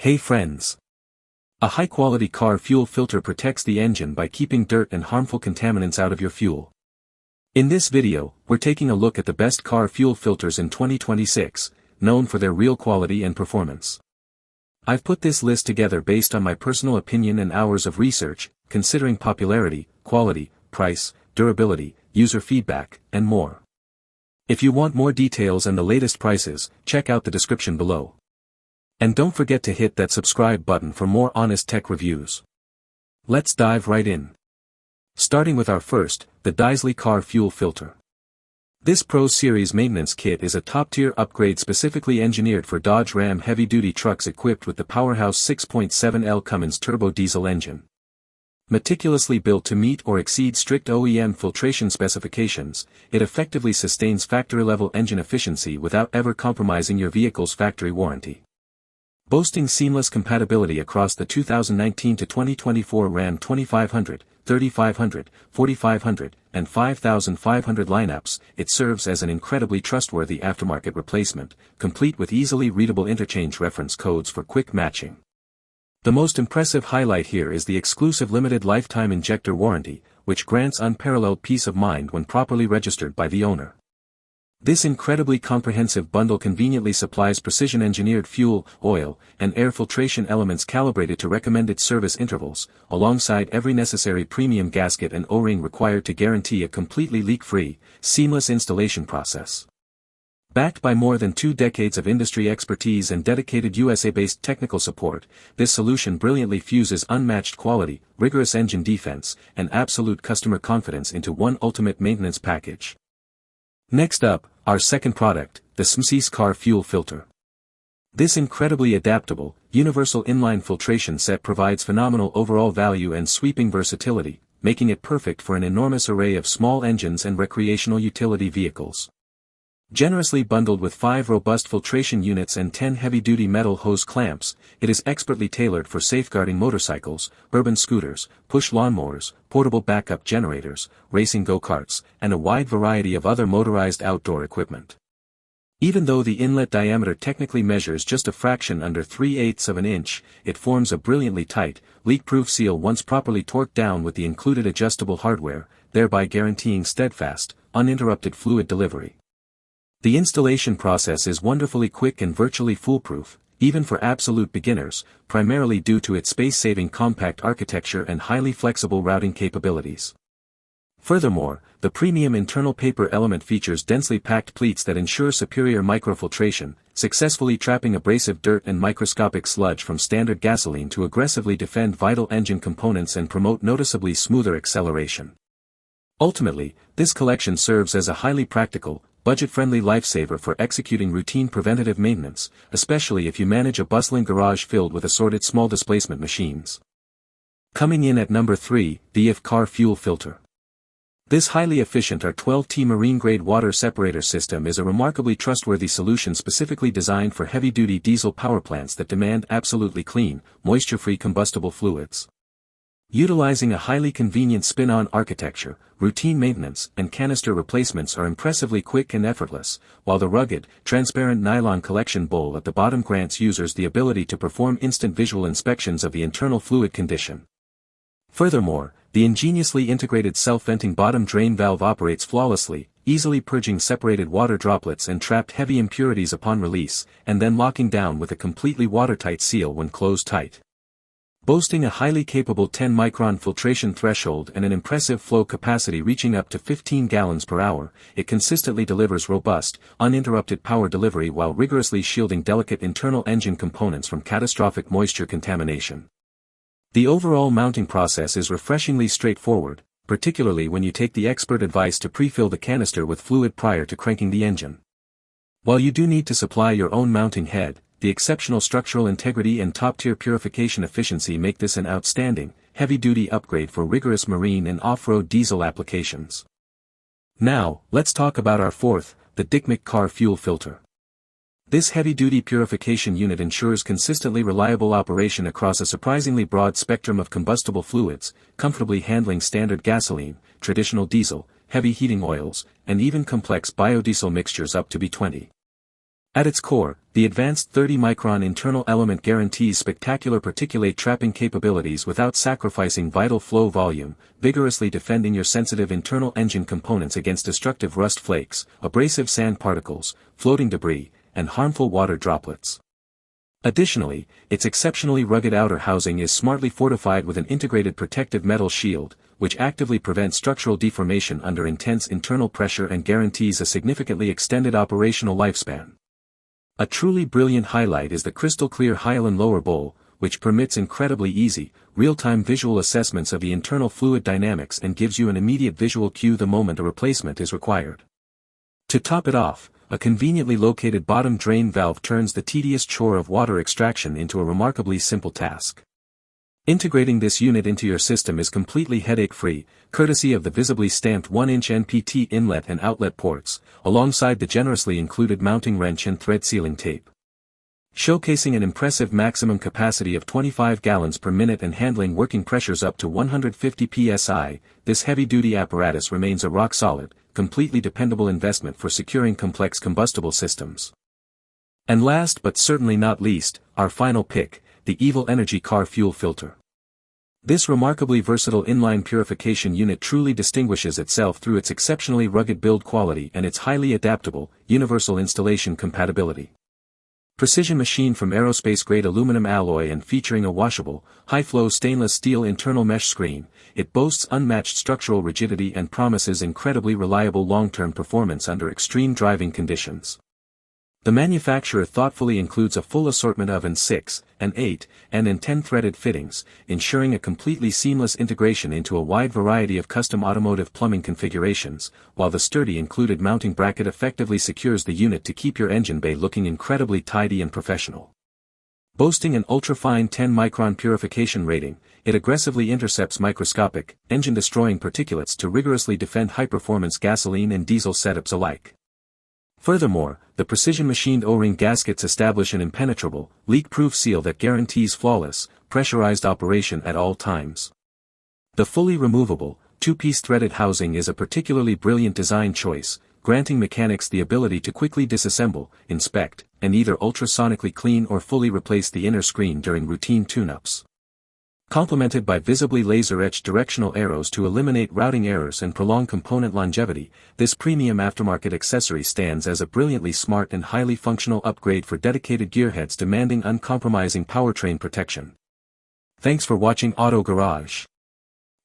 Hey friends! A high-quality car fuel filter protects the engine by keeping dirt and harmful contaminants out of your fuel. In this video, we're taking a look at the best car fuel filters in 2026, known for their real quality and performance. I've put this list together based on my personal opinion and hours of research, considering popularity, quality, price, durability, user feedback, and more. If you want more details and the latest prices, check out the description below. And don't forget to hit that subscribe button for more honest tech reviews. Let's dive right in. Starting with our first, the Smseace Car Fuel Filter. This Pro Series maintenance kit is a top-tier upgrade specifically engineered for Dodge Ram heavy-duty trucks equipped with the powerhouse 6.7L Cummins turbo diesel engine. Meticulously built to meet or exceed strict OEM filtration specifications, it effectively sustains factory-level engine efficiency without ever compromising your vehicle's factory warranty. Boasting seamless compatibility across the 2019 to 2024 Ram 2500, 3500, 4500, and 5500 lineups, it serves as an incredibly trustworthy aftermarket replacement, complete with easily readable interchange reference codes for quick matching. The most impressive highlight here is the exclusive limited lifetime injector warranty, which grants unparalleled peace of mind when properly registered by the owner. This incredibly comprehensive bundle conveniently supplies precision-engineered fuel, oil, and air filtration elements calibrated to recommended service intervals, alongside every necessary premium gasket and O-ring required to guarantee a completely leak-free, seamless installation process. Backed by more than 2 decades of industry expertise and dedicated USA-based technical support, this solution brilliantly fuses unmatched quality, rigorous engine defense, and absolute customer confidence into one ultimate maintenance package. Next up, our second product, the Smseace Car Fuel Filter. This incredibly adaptable, universal inline filtration set provides phenomenal overall value and sweeping versatility, making it perfect for an enormous array of small engines and recreational utility vehicles. Generously bundled with 5 robust filtration units and 10 heavy-duty metal hose clamps, it is expertly tailored for safeguarding motorcycles, urban scooters, push lawnmowers, portable backup generators, racing go-karts, and a wide variety of other motorized outdoor equipment. Even though the inlet diameter technically measures just a fraction under 3/8 of an inch, it forms a brilliantly tight, leak-proof seal once properly torqued down with the included adjustable hardware, thereby guaranteeing steadfast, uninterrupted fluid delivery. The installation process is wonderfully quick and virtually foolproof, even for absolute beginners, primarily due to its space-saving compact architecture and highly flexible routing capabilities. Furthermore, the premium internal paper element features densely packed pleats that ensure superior microfiltration, successfully trapping abrasive dirt and microscopic sludge from standard gasoline to aggressively defend vital engine components and promote noticeably smoother acceleration. Ultimately, this collection serves as a highly practical, budget-friendly lifesaver for executing routine preventative maintenance, especially if you manage a bustling garage filled with assorted small displacement machines. Coming in at number 3, the Ifjf Car Fuel Filter. This highly efficient R12T marine-grade water separator system is a remarkably trustworthy solution specifically designed for heavy-duty diesel power plants that demand absolutely clean, moisture-free combustible fluids. Utilizing a highly convenient spin-on architecture, routine maintenance and canister replacements are impressively quick and effortless, while the rugged, transparent nylon collection bowl at the bottom grants users the ability to perform instant visual inspections of the internal fluid condition. Furthermore, the ingeniously integrated self-venting bottom drain valve operates flawlessly, easily purging separated water droplets and trapped heavy impurities upon release, and then locking down with a completely watertight seal when closed tight. Boasting a highly capable 10-micron filtration threshold and an impressive flow capacity reaching up to 15 gallons per hour, it consistently delivers robust, uninterrupted power delivery while rigorously shielding delicate internal engine components from catastrophic moisture contamination. The overall mounting process is refreshingly straightforward, particularly when you take the expert advice to pre-fill the canister with fluid prior to cranking the engine. While you do need to supply your own mounting head, the exceptional structural integrity and top-tier purification efficiency make this an outstanding, heavy-duty upgrade for rigorous marine and off-road diesel applications. Now, let's talk about our fourth, the Ifjf Car Fuel Filter. This heavy-duty purification unit ensures consistently reliable operation across a surprisingly broad spectrum of combustible fluids, comfortably handling standard gasoline, traditional diesel, heavy heating oils, and even complex biodiesel mixtures up to B20. At its core, the advanced 30-micron internal element guarantees spectacular particulate trapping capabilities without sacrificing vital flow volume, vigorously defending your sensitive internal engine components against destructive rust flakes, abrasive sand particles, floating debris, and harmful water droplets. Additionally, its exceptionally rugged outer housing is smartly fortified with an integrated protective metal shield, which actively prevents structural deformation under intense internal pressure and guarantees a significantly extended operational lifespan. A truly brilliant highlight is the crystal-clear hyaline lower bowl, which permits incredibly easy, real-time visual assessments of the internal fluid dynamics and gives you an immediate visual cue the moment a replacement is required. To top it off, a conveniently located bottom drain valve turns the tedious chore of water extraction into a remarkably simple task. Integrating this unit into your system is completely headache-free, courtesy of the visibly stamped 1-inch NPT inlet and outlet ports, alongside the generously included mounting wrench and thread sealing tape. Showcasing an impressive maximum capacity of 25 gallons per minute and handling working pressures up to 150 psi, this heavy-duty apparatus remains a rock-solid, completely dependable investment for securing complex combustible systems. And last but certainly not least, our final pick, the Ifjf Car Fuel Filter. This remarkably versatile inline purification unit truly distinguishes itself through its exceptionally rugged build quality and its highly adaptable, universal installation compatibility. Precision machined from aerospace-grade aluminum alloy and featuring a washable, high-flow stainless steel internal mesh screen, it boasts unmatched structural rigidity and promises incredibly reliable long-term performance under extreme driving conditions. The manufacturer thoughtfully includes a full assortment of an 6, an 8, and 10 threaded fittings, ensuring a completely seamless integration into a wide variety of custom automotive plumbing configurations, while the sturdy included mounting bracket effectively secures the unit to keep your engine bay looking incredibly tidy and professional. Boasting an ultra-fine 10-micron purification rating, it aggressively intercepts microscopic, engine-destroying particulates to rigorously defend high-performance gasoline and diesel setups alike. Furthermore, the precision-machined O-ring gaskets establish an impenetrable, leak-proof seal that guarantees flawless, pressurized operation at all times. The fully removable, two-piece threaded housing is a particularly brilliant design choice, granting mechanics the ability to quickly disassemble, inspect, and either ultrasonically clean or fully replace the inner screen during routine tune-ups. Complemented by visibly laser-etched directional arrows to eliminate routing errors and prolong component longevity, this premium aftermarket accessory stands as a brilliantly smart and highly functional upgrade for dedicated gearheads demanding uncompromising powertrain protection. Thanks for watching Auto Garage.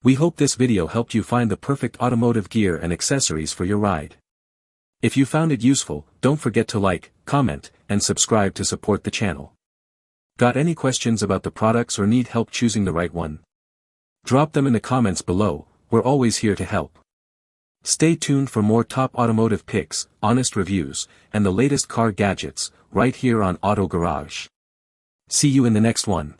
We hope this video helped you find the perfect automotive gear and accessories for your ride. If you found it useful, don't forget to like, comment, and subscribe to support the channel. Got any questions about the products or need help choosing the right one? Drop them in the comments below, we're always here to help. Stay tuned for more top automotive picks, honest reviews, and the latest car gadgets, right here on Auto Garage. See you in the next one.